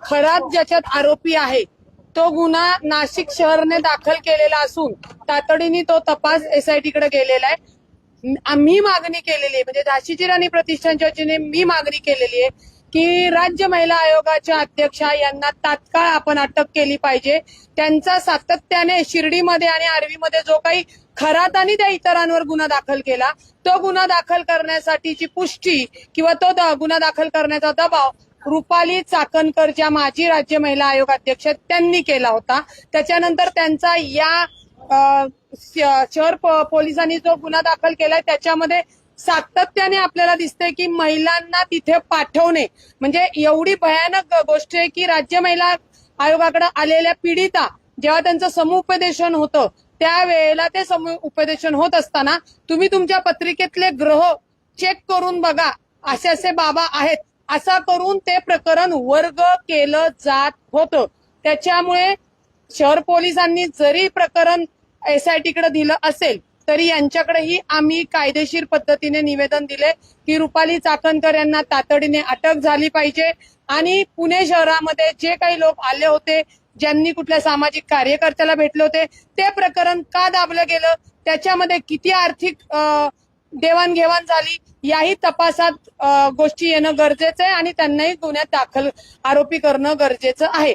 खरात ज्याच्यात आरोपी आहे तो गुन्हा नाशिक शहरने दाखल केलेला असून तातडीने तो तपास एसआयटी कडे गेलेला आहे. आम्ही मागणी केलेली आहे, म्हणजे झाशीची राणी प्रतिष्ठानच्या वतीने मी मागणी केलेली आहे की राज्य महिला आयोगाच्या अध्यक्षा यांना तात्काळ आपण अटक केली पाहिजे. त्यांचा सातत्याने शिर्डीमध्ये आणि आर्वीमध्ये जो काही खरातानी त्या इतरांवर गुन्हा दाखल केला, तो गुन्हा दाखल करण्यासाठीची पुष्टी किंवा तो गुन्हा दाखल करण्याचा दबाव रुपाली चाकणकर ज्या माजी राज्य महिला आयोग अध्यक्ष त्यांनी केला होता. त्याच्यानंतर त्यांचा या शहर पोलिसांनी जो गुन्हा दाखल केलाय त्याच्यामध्ये सातत्याने आपल्याला दिसतंय की महिलांना तिथे पाठवणे म्हणजे एवढी भयानक गोष्ट आहे की राज्य महिला आयोगाकडे आलेल्या पीडिता जेव्हा त्यांचं समुपदेशन होतं त्यावेळेला ते समुपदेशन होत असताना तुम्ही तुमच्या पत्रिकेतले ग्रह चेक करून बघा, असे असे बाबा आहेत, असा करून ते प्रकरण वर्ग केलं जात होतं. त्याच्यामुळे शहर पोलिसांनी जरी प्रकरण एसआयटी कडे दिलं असेल तरी यांच्याकडेही आम्ही कायदेशीर पद्धतीने निवेदन दिले की रुपाली चाकणकर यांना तातडीने अटक झाली पाहिजे आणि पुणे शहरामध्ये जे काही लोक आले होते, ज्यांनी कुठल्या सामाजिक कार्यकर्त्याला भेटले होते, ते प्रकरण का दाबलं गेलं, त्याच्यामध्ये किती आर्थिक देवाणघेवाण झाली, याही तपासात गोष्टी येणं गरजेचं आहे आणि त्यांनाही गुन्ह्यात दाखल आरोपी करणं गरजेचं आहे.